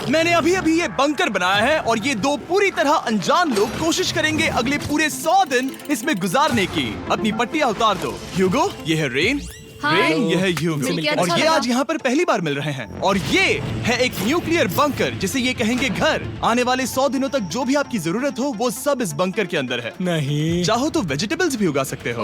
मैंने अभी अभी ये बंकर बनाया है और ये दो पूरी तरह अनजान लोग कोशिश करेंगे अगले पूरे 100 दिन इसमें गुजारने की। अपनी पट्टियां उतार दो। ह्यूगो, ये है रेन। रेन, ये है ह्यूगो। और ये आज यहाँ पर पहली बार मिल रहे हैं। और ये है एक न्यूक्लियर बंकर जिसे ये कहेंगे घर। आने वाले 100 दिनों तक जो भी आपकी जरूरत हो वो सब इस बंकर के अंदर है। नहीं, चाहो तो वेजिटेबल्स भी उगा सकते हो।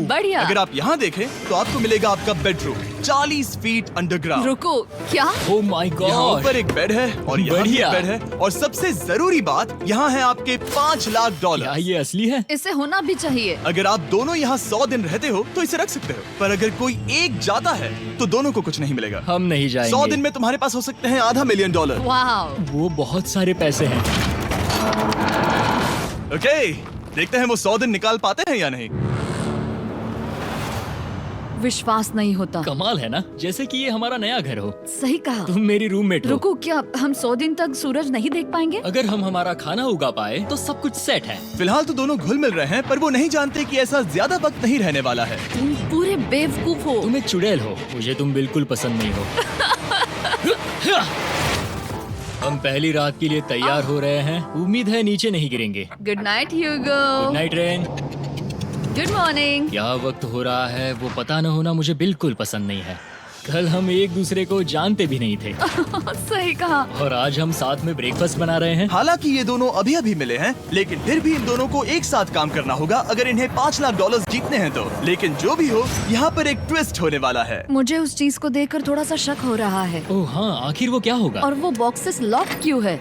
बढ़िया। अगर आप यहाँ देखें तो आपको मिलेगा आपका बेडरूम 40 फीट अंडरग्राउंड। रुको, क्या? ओह माय यहाँ गॉड। ऊपर एक बेड है और यहाँ भी बढ़िया। एक बेड है और सबसे जरूरी बात यहाँ है आपके $5 लाख। क्या ये असली है? इसे होना भी चाहिए। अगर आप दोनों यहाँ 100 दिन रहते हो तो इसे रख सकते हो, पर अगर कोई एक जाता है तो दोनों को कुछ नहीं मिलेगा। हम नहीं जाएंगे। 100 दिन में तुम्हारे पास हो सकते हैं $500 मिलियन। वाह, वो बहुत सारे पैसे हैं। ओके, देखते हैं वो 100 दिन निकाल पाते हैं या नहीं। विश्वास नहीं होता। कमाल है ना, जैसे कि ये हमारा नया घर हो। सही कहा। तुम मेरी रूममेट हो। रुको, क्या हम 100 दिन तक सूरज नहीं देख पाएंगे? अगर हम हमारा खाना उगा पाए तो सब कुछ सेट है। फिलहाल तो दोनों घुल मिल रहे हैं, पर वो नहीं जानते कि ऐसा ज्यादा वक्त नहीं रहने वाला है। तुम पूरे बेवकूफ हो। तुम एक चुड़ैल हो, मुझे तुम बिल्कुल पसंद नहीं हो। हम पहली रात के लिए तैयार हो रहे हैं। उम्मीद है नीचे नहीं गिरेंगे। Good night Hugo. Good night Rain. Good morning. क्या वक्त हो रहा है वो पता न होना मुझे बिल्कुल पसंद नहीं है। कल हम एक दूसरे को जानते भी नहीं थे सही कहा। और आज हम साथ में ब्रेकफास्ट बना रहे हैं। हालांकि ये दोनों अभी अभी मिले हैं, लेकिन फिर भी इन दोनों को एक साथ काम करना होगा अगर इन्हें $5 लाख जीतने हैं तो। लेकिन जो भी हो, यहाँ पर एक ट्विस्ट होने वाला है। मुझे उस चीज को देखकर थोड़ा सा शक हो रहा है। ओह हाँ, आखिर वो क्या होगा? और वो बॉक्सेस लॉक क्यों है?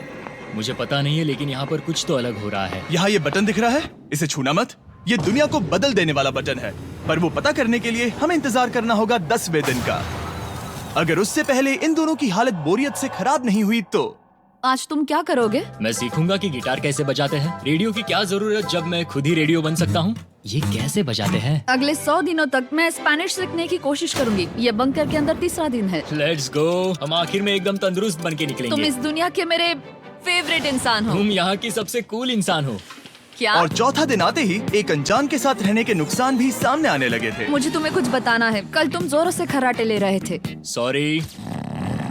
मुझे पता नहीं है, लेकिन यहाँ पर कुछ तो अलग हो रहा है। यहाँ ये बटन दिख रहा है, इसे छूना मत। ये दुनिया को बदल देने वाला बटन है, पर वो पता करने के लिए हमें इंतजार करना होगा 10वें दिन का। अगर उससे पहले इन दोनों की हालत बोरियत से खराब नहीं हुई तो आज तुम क्या करोगे? मैं सीखूंगा कि गिटार कैसे बजाते हैं। रेडियो की क्या जरूरत जब मैं खुद ही रेडियो बन सकता हूँ। ये कैसे बजाते हैं? अगले 100 दिनों तक मैं स्पेनिश सीखने की कोशिश करूंगी। ये बंकर के अंदर 3रा दिन है। Let's go. हम आखिर में एकदम तंदुरुस्त बन के तुम निकलेंगे। इस दुनिया के मेरे फेवरेट इंसान हो। तुम यहाँ की सबसे कूल इंसान हो। क्या? और चौथा दिन आते ही एक अनजान के साथ रहने के नुकसान भी सामने आने लगे थे। मुझे तुम्हें कुछ बताना है। कल तुम जोरों से खर्राटे ले रहे थे। सॉरी।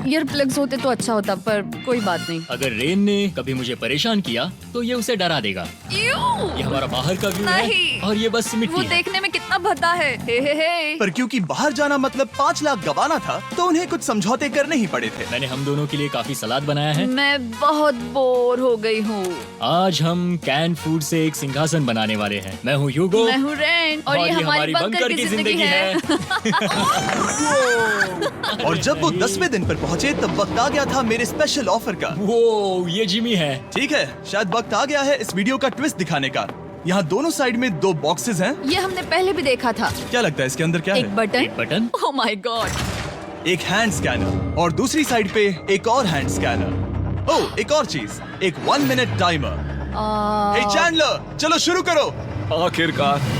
ईयर प्लग्स होते तो अच्छा होता, पर कोई बात नहीं। अगर रेन ने कभी मुझे परेशान किया तो ये उसे डरा देगा। ये हमारा बाहर का व्यू है नहीं। और ये बस मिट्टी वो है। देखने में कितना भद्दा है। हे। पर क्योंकि बाहर जाना मतलब 5 लाख गवाना था, तो उन्हें कुछ समझौते करने ही पड़े थे। मैंने हम दोनों के लिए काफी सलाद बनाया है। मैं बहुत बोर हो गई हूँ। आज हम कैन फूड से एक सिंहासन बनाने वाले हैं। मैं हूँ ह्यूगो। मैं हूँ रेन और ये हमारी बंकर की जिंदगी है। और जब वो 10वें दिन पर पहुँचे तब वक्त आ गया था मेरे स्पेशल ऑफर का। वो ये जिमी है। ठीक है, शायद वक्त आ गया है इस वीडियो का ट्विस्ट दिखाने का। यहाँ दोनों साइड में 2 बॉक्सेस हैं। ये हमने पहले भी देखा था। क्या लगता है इसके अंदर क्या एक है? Button. Button. Oh my God. एक हैंड स्कैनर और दूसरी साइड पे एक और हैंड स्कैनर। ओह, एक और चीज, एक 1 मिनट टाइमर। हे चैंडलर, चलो शुरू करो। आखिरकार।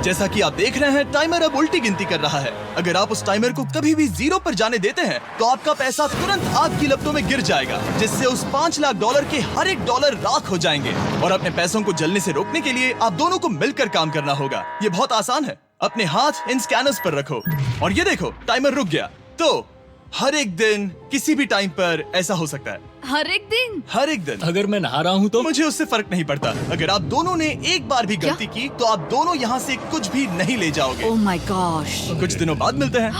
जैसा कि आप देख रहे हैं, टाइमर अब उल्टी गिनती कर रहा है। अगर आप उस टाइमर को कभी भी 0 पर जाने देते हैं तो आपका पैसा तुरंत आग की लपटों में गिर जाएगा, जिससे उस $5 लाख के हर एक डॉलर राख हो जाएंगे। और अपने पैसों को जलने से रोकने के लिए आप दोनों को मिलकर काम करना होगा। ये बहुत आसान है। अपने हाथ इन स्कैनर्स पर रखो और ये देखो, टाइमर रुक गया। तो हर एक दिन किसी भी टाइम पर ऐसा हो सकता है। हर एक दिन? हर एक दिन। अगर मैं नहा रहा हूँ तो मुझे उससे फर्क नहीं पड़ता। अगर आप दोनों ने एक बार भी गलती की तो आप दोनों यहाँ से कुछ भी नहीं ले जाओगे। Oh my gosh. कुछ दिनों बाद मिलते हैं।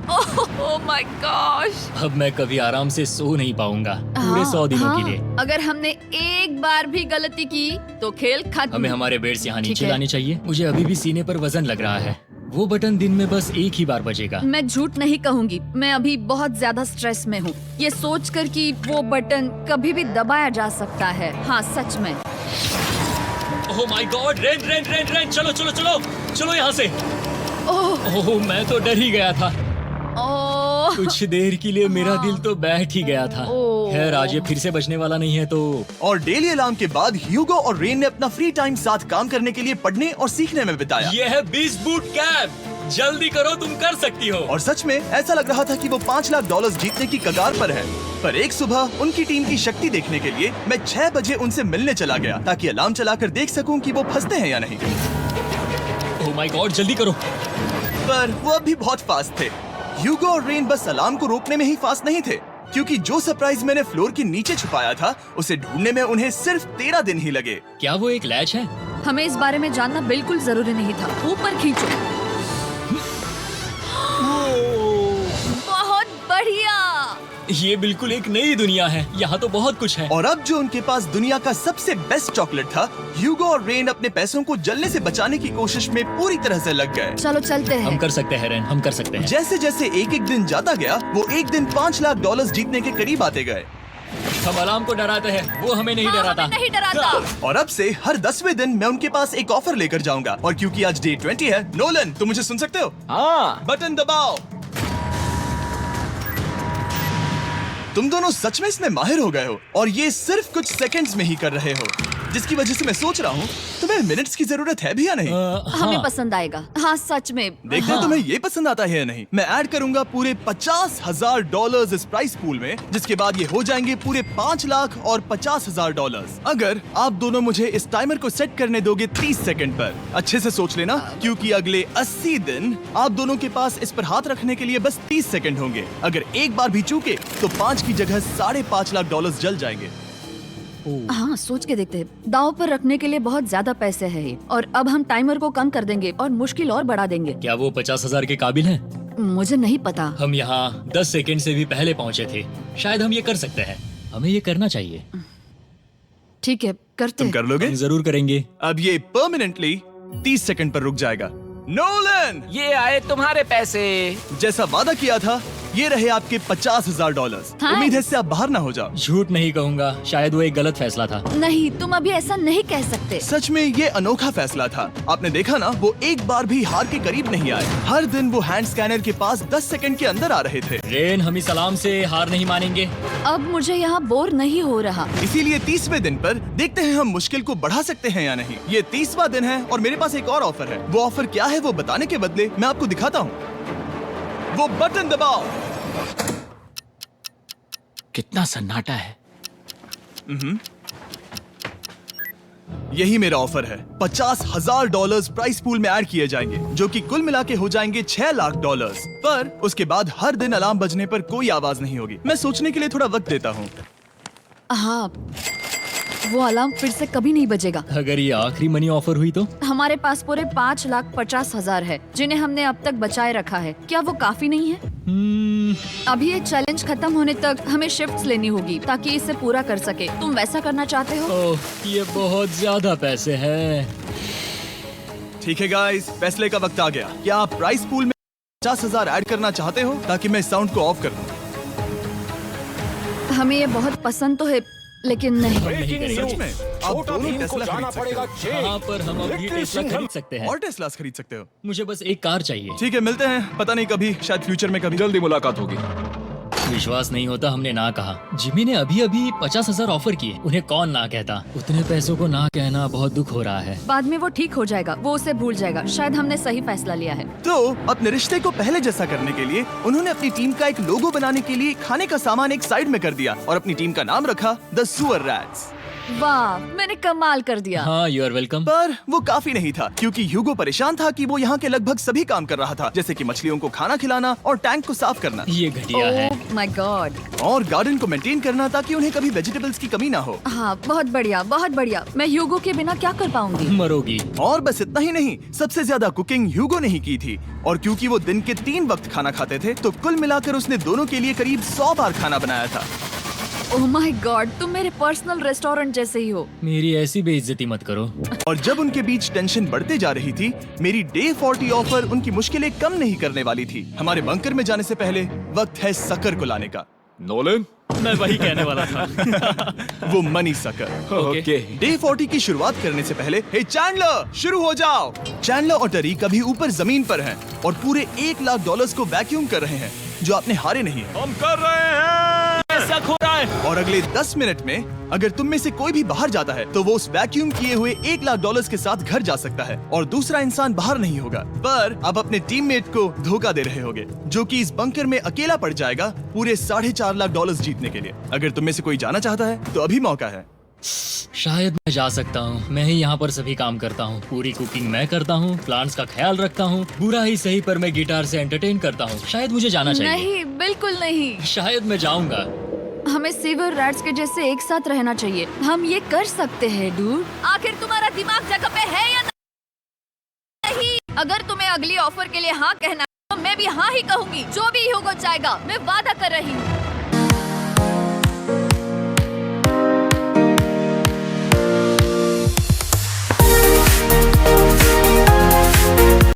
Oh my gosh. अब मैं कभी आराम से सो नहीं पाऊंगा पूरे 100 दिनों के लिए। अगर हमने एक बार भी गलती की तो खेल खत्म। हमें हमारे बेड्स यहाँ ठीक नीचे है। लाने चाहिए। मुझे अभी भी सीने पर वजन लग रहा है। वो बटन दिन में बस एक ही बार बजेगा। मैं झूठ नहीं कहूंगी, मैं अभी बहुत ज्यादा स्ट्रेस में हूँ, ये सोचकर कि वो बटन कभी भी दबाया जा सकता है। हाँ सच में। Oh my God, rain rain rain rain, चलो चलो चलो चलो यहाँ से। ओह मैं तो डर ही गया था। ओह कुछ देर के लिए मेरा दिल तो बैठ ही गया था। ओह। खैर आज ये फिर से बजने वाला नहीं है तो। और डेली अलार्म के बाद ह्यूगो और रेन ने अपना फ्री टाइम साथ काम करने के लिए पढ़ने और सीखने में बिताया। ये है 20 बूट कैप। जल्दी करो, तुम कर सकती हो। और सच में ऐसा लग रहा था कि वो $5 लाख जीतने की कगार पर है। पर एक सुबह उनकी टीम की शक्ति देखने के लिए मैं 6 बजे उनसे मिलने चला गया, ताकि अलार्म चलाकर देख सकूं कि वो फंसते हैं या नहीं। ओह माय गॉड, जल्दी करो। पर वो अब भी बहुत फास्ट थे। ह्यूगो और रेन बस अलार्म को रोकने में ही फास्ट नहीं थे, क्योंकि जो सरप्राइज मैंने फ्लोर के नीचे छुपाया था उसे ढूंढने में उन्हें सिर्फ 13 दिन ही लगे। क्या वो एक लैच है? हमें इस बारे में जानना बिल्कुल जरूरी नहीं था। ऊपर खींचो। बहुत बढ़िया। ये बिल्कुल एक नई दुनिया है। यहाँ तो बहुत कुछ है। और अब जो उनके पास दुनिया का सबसे बेस्ट चॉकलेट था, ह्यूगो और रेन अपने पैसों को जलने से बचाने की कोशिश में पूरी तरह से लग गए। चलो चलते हम हैं। कर सकते हैं रेन, हम कर सकते हैं। जैसे जैसे एक एक दिन जाता गया, वो एक दिन $5 लाख जीतने के करीब आते गए। हम अलार्म को डराते हैं, वो हमें नहीं हाँ, डराता। हमें नहीं डराता। और अब से हर 10वें दिन मैं उनके पास एक ऑफर लेकर जाऊंगा। और क्योंकि आज डे 20 है, नोलन तुम मुझे सुन सकते हो? हाँ। बटन दबाओ। तुम दोनों सच में इसमें माहिर हो गए हो और ये सिर्फ कुछ सेकंड्स में ही कर रहे हो, जिसकी वजह से मैं सोच रहा हूँ तुम्हें मिनट्स की जरूरत है भी या नहीं। हमें हाँ। पसंद आएगा। हाँ सच में। देखते हैं तुम्हें ये पसंद आता है या नहीं। मैं ऐड करूंगा पूरे $50,000 इस प्राइस पूल में, जिसके बाद ये हो जाएंगे पूरे $5,50,000। अगर आप दोनों मुझे इस टाइमर को सेट करने दोगे 30 सेकंड पर। अच्छे से सोच लेना, क्योंकि अगले 80 दिन आप दोनों के पास इस पर हाथ रखने के लिए बस 30 सेकंड होंगे। अगर एक बार भी चूके तो 5 की जगह $5.5 लाख जल जाएंगे। हाँ सोच के देखते हैं। दांव पर रखने के लिए बहुत ज्यादा पैसे हैं ये। और अब हम टाइमर को कम कर देंगे और मुश्किल और बढ़ा देंगे। क्या वो 50,000 के काबिल हैं? मुझे नहीं पता। हम यहाँ 10 सेकंड से भी पहले पहुँचे थे। शायद हम ये कर सकते हैं। हमें ये करना चाहिए। ठीक है करते तुम हैं। कर लोगे? हम जरूर करेंगे। अब ये परमानेंटली 30 सेकंड पर रुक जाएगा। नोलन, ये आए तुम्हारे पैसे। जैसा वादा किया था, ये रहे आपके $50,000। हाँ। उम्मीद है इससे आप बाहर ना हो जाओ। झूठ नहीं कहूँगा, शायद वो एक गलत फैसला था। नहीं तुम अभी ऐसा नहीं कह सकते। सच में ये अनोखा फैसला था। आपने देखा ना, वो एक बार भी हार के करीब नहीं आए। हर दिन वो हैंड स्कैनर के पास 10 सेकंड के अंदर आ रहे थे। रेन, हम इस अलार्म से हार नहीं मानेंगे। अब मुझे यहाँ बोर नहीं हो रहा। इसीलिए 30वें दिन पर देखते हैं हम मुश्किल को बढ़ा सकते हैं या नहीं। ये 30वां दिन है और मेरे पास एक और ऑफर है। वो ऑफर क्या है वो बताने के बदले मैं आपको दिखाता हूँ। वो बटन दबाओ। कितना सन्नाटा है। यही मेरा ऑफर है। $50,000 प्राइस पूल में ऐड किए जाएंगे, जो कि कुल मिला के हो जाएंगे $6 लाख। पर उसके बाद हर दिन अलार्म बजने पर कोई आवाज नहीं होगी। मैं सोचने के लिए थोड़ा वक्त देता हूँ। हाँ वो अलार्म फिर से कभी नहीं बजेगा। अगर ये आखिरी मनी ऑफर हुई तो? हमारे पास पूरे $5,50,000 है, जिन्हें हमने अब तक बचाए रखा है। क्या वो काफी नहीं है? अभी ये चैलेंज खत्म होने तक हमें शिफ्ट्स लेनी होगी ताकि इसे पूरा कर सके। तुम वैसा करना चाहते हो? ओह, ये बहुत ज्यादा पैसे हैं। ठीक है गाइस, फैसले का वक्त आ गया। क्या आप प्राइस पूल में 50,000 ऐड करना चाहते हो ताकि मैं साउंड को ऑफ कर दूं? हमें ये बहुत पसंद तो है, लेकिन नहीं। नहीं करेंगे। सच में आप दोनों टेस्ला खरीद सकते हो हाँ, पर हम अभी टेस्ला खरीद सकते हैं। और टेस्लास खरीद सकते हो। मुझे बस एक कार चाहिए। ठीक है, मिलते हैं। पता नहीं कभी, शायद फ्यूचर में कभी। जल्दी मुलाकात होगी। विश्वास नहीं होता हमने ना कहा। जिमी ने अभी अभी 50,000 ऑफर किए। उन्हें कौन ना कहता। उतने पैसों को ना कहना बहुत दुख हो रहा है। बाद में वो ठीक हो जाएगा, वो उसे भूल जाएगा। शायद हमने सही फैसला लिया है। तो अपने रिश्ते को पहले जैसा करने के लिए उन्होंने अपनी टीम का एक लोगो बनाने के लिए खाने का सामान एक साइड में कर दिया और अपनी टीम का नाम रखा द सुअर रैट्स। वाह मैंने कमाल कर दिया। हाँ, यू आर वेलकम। पर वो काफी नहीं था, क्योंकि ह्यूगो परेशान था कि वो यहाँ के लगभग सभी काम कर रहा था, जैसे कि मछलियों को खाना खिलाना और टैंक को साफ करना ये घटिया है। Oh my God. और गार्डन को मेंटेन करना ताकि उन्हें कभी वेजिटेबल्स की कमी ना हो। हाँ बहुत बढ़िया बहुत बढ़िया। मैं ह्यूगो के बिना क्या कर पाऊंगी? मरोगी। और बस इतना ही नहीं, सबसे ज्यादा कुकिंग ह्यूगो ने ही की थी। और क्योंकि वो दिन के 3 वक्त खाना खाते थे, तो कुल मिलाकर उसने दोनों के लिए करीब 100 बार खाना बनाया था। ओह माय गॉड, तुम मेरे पर्सनल रेस्टोरेंट जैसे ही हो। मेरी ऐसी बेइज्जती मत करो। और जब उनके बीच टेंशन बढ़ते जा रही थी, मेरी डे 40 ऑफर उनकी मुश्किलें कम नहीं करने वाली थी। हमारे बंकर में जाने से पहले वक्त है सकर को लाने का। नोलन, मैं वही कहने वाला था। वो मनी सकर। ओके। डे 40 की शुरुआत करने से पहले, हे चैंडलर, शुरू हो जाओ। चैंडलर और टरी कभी ऊपर जमीन पर हैं और पूरे $1 लाख को वैक्यूम कर रहे हैं, जो आपने हारे नहीं है। हम कर रहे हैं। ऐसा हो रहा है। और अगले 10 मिनट में अगर तुम में से कोई भी बाहर जाता है, तो वो उस वैक्यूम किए हुए $1 लाख के साथ घर जा सकता है और दूसरा इंसान बाहर नहीं होगा। पर आप अपने टीममेट को धोखा दे रहे होगे, जो कि इस बंकर में अकेला पड़ जाएगा पूरे $4.5 लाख जीतने के लिए। अगर तुम में से कोई जाना चाहता है तो अभी मौका है। शायद मैं जा सकता हूँ। मैं ही यहाँ पर सभी काम करता हूँ। पूरी कुकिंग मैं करता हूँ, प्लांट्स का ख्याल रखता हूँ। बुरा ही सही पर मैं गिटार से एंटरटेन करता हूँ। शायद मुझे जाना चाहिए। नहीं, बिल्कुल नहीं। शायद मैं जाऊंगा। हमें सीवर रैट्स के जैसे एक साथ रहना चाहिए। हम ये कर सकते हैं डूड। आखिर तुम्हारा दिमाग जगह पे है या नहीं? अगर तुम्हें अगली ऑफर के लिए हाँ कहना है, तो मैं भी हाँ ही कहूँगी। जो भी होगा जाएगा, मैं वादा कर रही हूँ।